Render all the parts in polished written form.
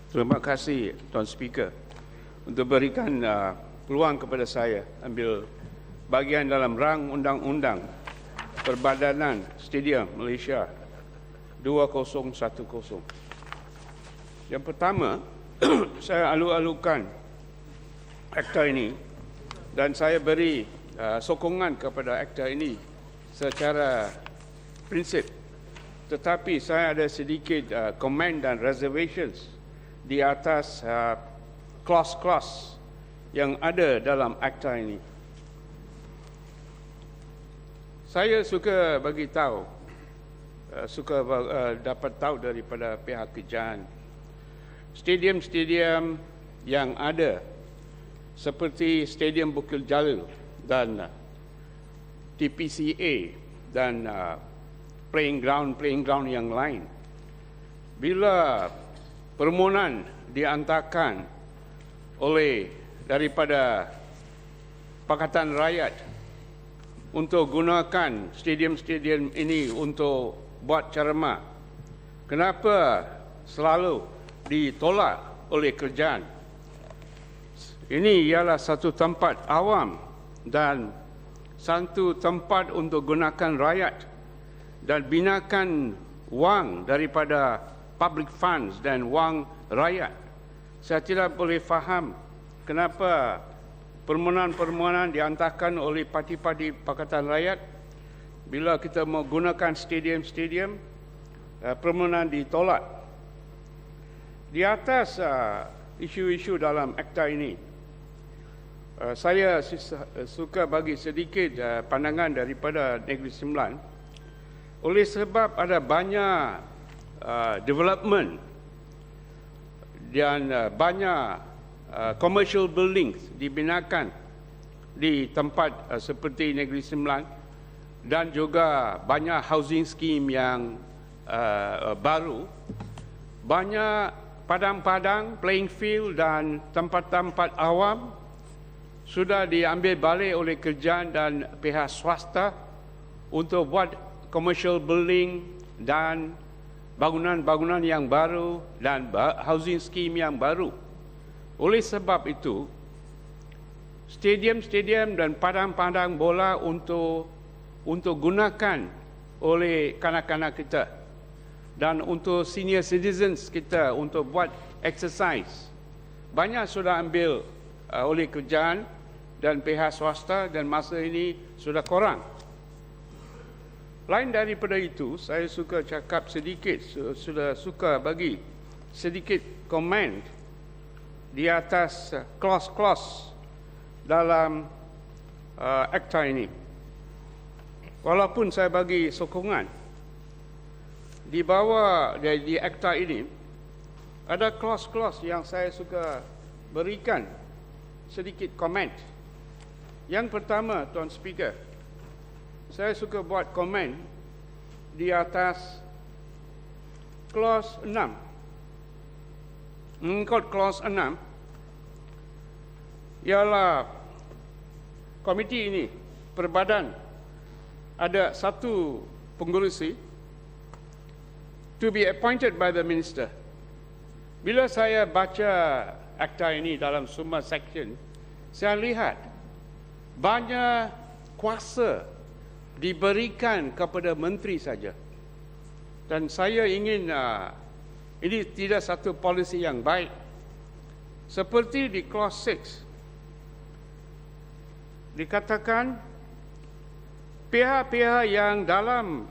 Terima kasih Tuan Speaker untuk berikan peluang kepada saya ambil bagian dalam rang undang-undang Perbadanan Stadium Malaysia 2010. Yang pertama, saya alu-alukan akta ini dan saya beri sokongan kepada akta ini secara prinsip. Tetapi saya ada sedikit komen dan reservations di atas clause-clause yang ada dalam akta ini. Saya suka bagi tahu, dapat tahu daripada pihak kerajaan, stadium-stadium yang ada seperti Stadium Bukit Jalil dan TPCA dan playing ground yang lain, bila permohonan diantarkan oleh daripada Pakatan Rakyat untuk gunakan stadium-stadium ini untuk buat ceramah, kenapa selalu ditolak oleh kerajaan? Ini ialah satu tempat awam dan satu tempat untuk gunakan rakyat dan binakan wang daripada public funds dan wang rakyat. Saya tidak boleh faham kenapa permohonan-permohonan diantarkan oleh parti-parti Pakatan Rakyat bila kita mau gunakan stadium-stadium, permohonan ditolak. Di atas isu-isu dalam akta ini, saya suka bagi sedikit pandangan daripada Negeri Sembilan. Oleh sebab ada banyak development dan banyak commercial buildings dibinakan di tempat seperti Negeri Sembilan dan juga banyak housing scheme yang baru, banyak padang-padang, playing field dan tempat-tempat awam sudah diambil balik oleh kerajaan dan pihak swasta untuk buat commercial building dan bangunan-bangunan yang baru dan housing scheme yang baru. Oleh sebab itu, stadium-stadium dan padang-padang bola untuk gunakan oleh kanak-kanak kita dan untuk senior citizens kita untuk buat exercise, banyak sudah ambil oleh kerajaan dan pihak swasta dan masa ini sudah kurang. Lain daripada itu, saya suka cakap sedikit, sudah suka bagi sedikit komen di atas clause-clause dalam akta ini. Walaupun saya bagi sokongan, di bawah di akta ini ada clause-clause yang saya suka berikan sedikit komen. Yang pertama, Tuan Speaker, saya suka buat komen di atas clause 6. Mengikut clause 6 ialah komiti ini, perbadan, ada satu pengurusi to be appointed by the minister. Bila saya baca akta ini dalam semua section, saya lihat banyak kuasa diberikan kepada menteri saja. Dan saya ingin ini tidak satu polisi yang baik. Seperti di clause 6 dikatakan pihak-pihak yang dalam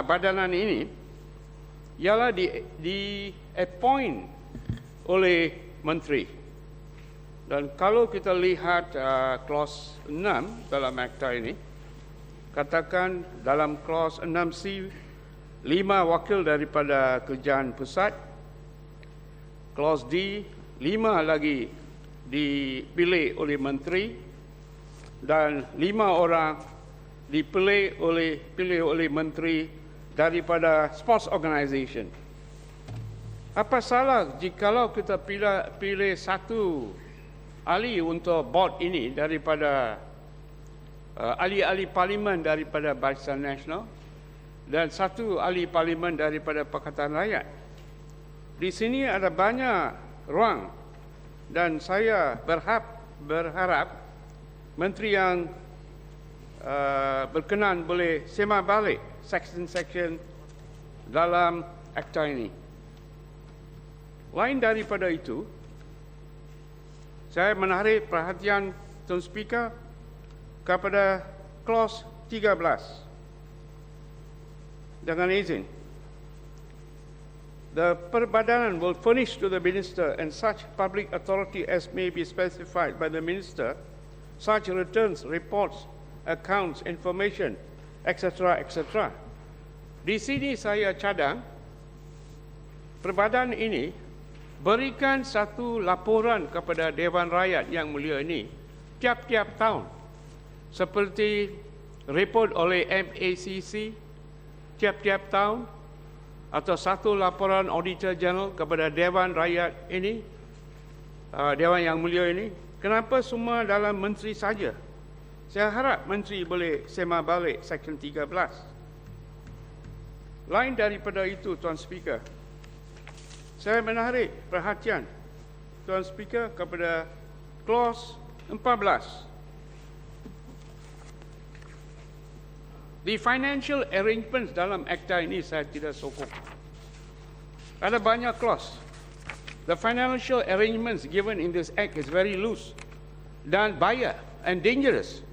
badanan ini ialah di appoint oleh menteri. Dan kalau kita lihat clause 6 dalam akta ini, katakan dalam clause 6C, 5 wakil daripada kerajaan pusat, clause D, 5 lagi dipilih oleh menteri, dan 5 orang dipilih oleh menteri daripada sports organisation. Apa salah jikalau kita pilih satu ahli untuk board ini daripada ahli-ahli parlimen daripada Barisan Nasional dan satu ahli parlimen daripada Pakatan Rakyat? Di sini ada banyak ruang dan saya berharap menteri yang berkenan boleh semak balik section-section dalam akta ini. Lain daripada itu, saya menarik perhatian Tuan Speaker kepada clause 13. Dengan izin, the Perbadanan will furnish to the Minister and such public authority as may be specified by the Minister such returns, reports, accounts, information, etc., etc. Di sini saya cadang, Perbadanan ini berikan satu laporan kepada Dewan Rakyat Yang Mulia ini tiap-tiap tahun, seperti report oleh MACC tiap-tiap tahun, atau satu laporan Auditor General kepada Dewan Rakyat ini, Dewan Yang Mulia ini. Kenapa semua dalam menteri saja? Saya harap menteri boleh semak balik Section 13. Lain daripada itu, Tuan Speaker, saya menarik perhatian Tuan Speaker kepada clause 14. The financial arrangements dalam akta ini saya tidak sokong. Ada banyak clause. The financial arrangements given in this act is very loose dan bahaya and dangerous.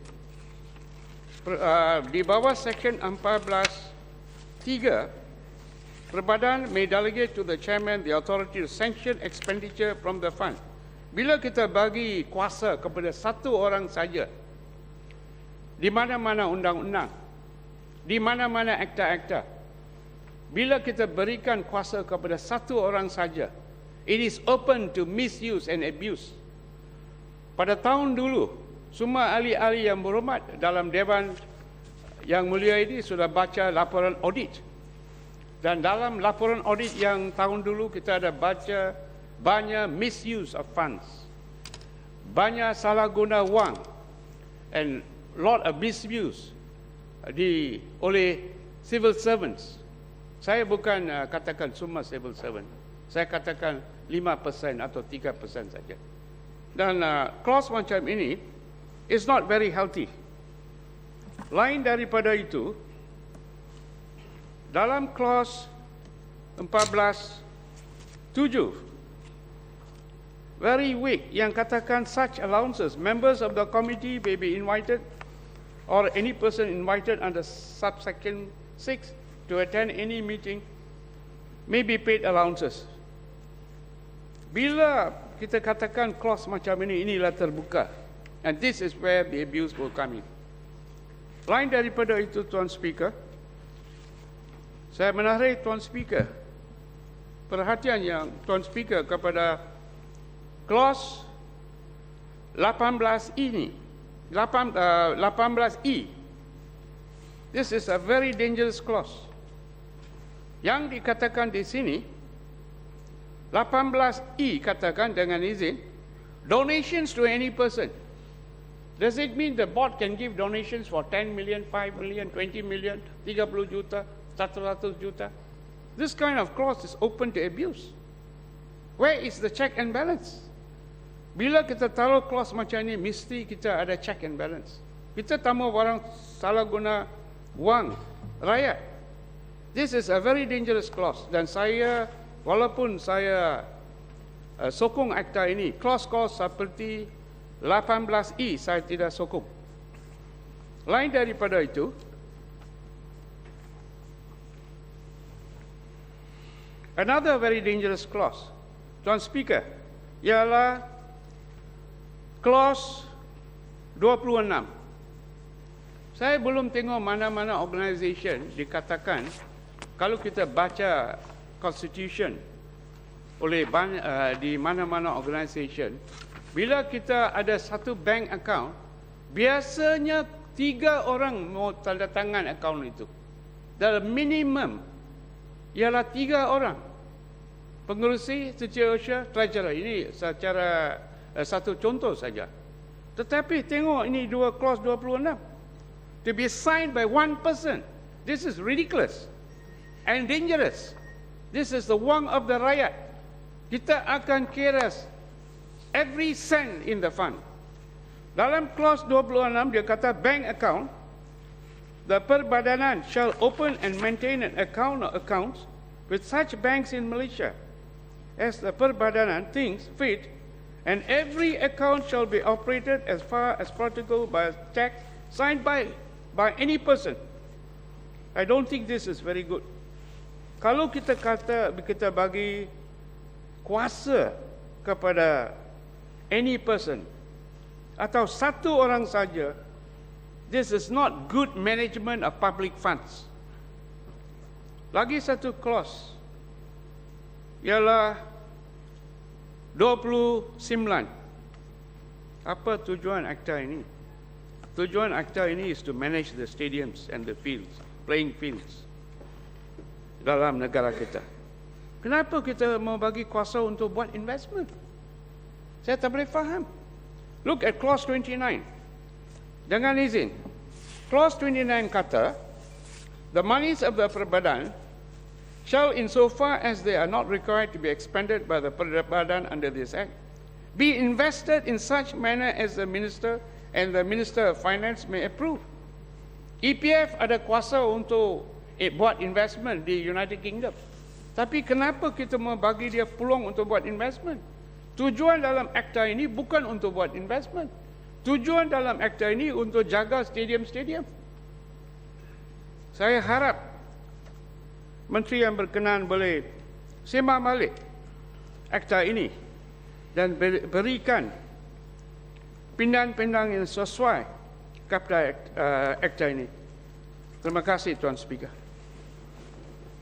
Di bawah Section 14(3), Perbadanan may delegate to the chairman the authority to sanction expenditure from the fund. Bila kita bagi kuasa kepada satu orang saja, di mana-mana undang-undang, di mana-mana akta-akta, bila kita berikan kuasa kepada satu orang saja, it is open to misuse and abuse. Pada tahun dulu, semua ahli-ahli yang berhormat dalam Dewan Yang Mulia ini sudah baca laporan audit. Dan dalam laporan audit yang tahun dulu kita ada baca banyak misuse of funds, banyak salah guna wang, and lot of misuse oleh civil servants. Saya bukan katakan semua civil servant, saya katakan 5% atau 3% saja. Dan clause macam ini is not very healthy. Lain daripada itu, dalam clause 14(7), very weak, yang katakan such allowances, members of the committee may be invited or any person invited under subsection 6 to attend any meeting may be paid allowances. Bila kita katakan clause macam ini, inilah terbuka. And this is where the abuse will come in. Lain daripada itu, Tuan Speaker, saya menarik Tuan Speaker perhatian yang Tuan Speaker kepada clause 18 ini, 18E. This is a very dangerous clause. Yang dikatakan di sini, 18E katakan dengan izin, donations to any person. Does it mean the board can give donations for 10 million, 5 million, 20 million, 30 juta, 100 juta? This kind of clause is open to abuse. Where is the check and balance? Bila kita taruh clause macam ini, mesti kita ada check and balance. Kita tak mahu orang salah guna wang rakyat. This is a very dangerous clause. Dan saya, walaupun saya sokong akta ini, clause-clause seperti 18E saya tidak sokong. Lain daripada itu, another very dangerous clause, Tuan Speaker, ialah clause 26. Saya belum tengok mana-mana organisation dikatakan, kalau kita baca constitution oleh di mana-mana organisation, bila kita ada satu bank account, biasanya 3 orang mau tanda tangan account itu. The minimum ialah 3 orang. Pengerusi, setiausaha, treasurer. Ini secara satu contoh saja. Tetapi tengok ini clause 26. To be signed by one person. This is ridiculous and dangerous. This is the wang of the rakyat. kita akan kira every cent in the fund. Dalam clause 26 dia kata bank account, the perbadanan shall open and maintain an account or accounts with such banks in Malaysia as the perbadanan thinks fit, and every account shall be operated as far as practicable by a check signed by any person. I don't think this is very good. Kalau kita kata kita bagi kuasa kepada any person atau satu orang saja, this is not good management of public funds. Lagi satu clause ialah 29. Apa tujuan akta ini? Tujuan akta ini is to manage the stadiums and the fields, playing fields dalam negara kita. Kenapa kita mau bagi kuasa untuk buat investment? Saya tak boleh faham. Look at clause 29. Dengan izin. Clause 29 kata, the monies of the perbadan shall, insofar as they are not required to be expended by the perbadan under this act, be invested in such manner as the minister and the Minister of Finance may approve. EPF ada kuasa untuk buat investment di United Kingdom. Tapi kenapa kita mau bagi dia peluang untuk buat investment? Tujuan dalam akta ini bukan untuk buat investment. Tujuan dalam akta ini untuk jaga stadium-stadium. Saya harap menteri yang berkenan boleh sembah balik akta ini dan berikan pindahan-pindahan yang sesuai kepada akta ini. Terima kasih, Tuan Speaker.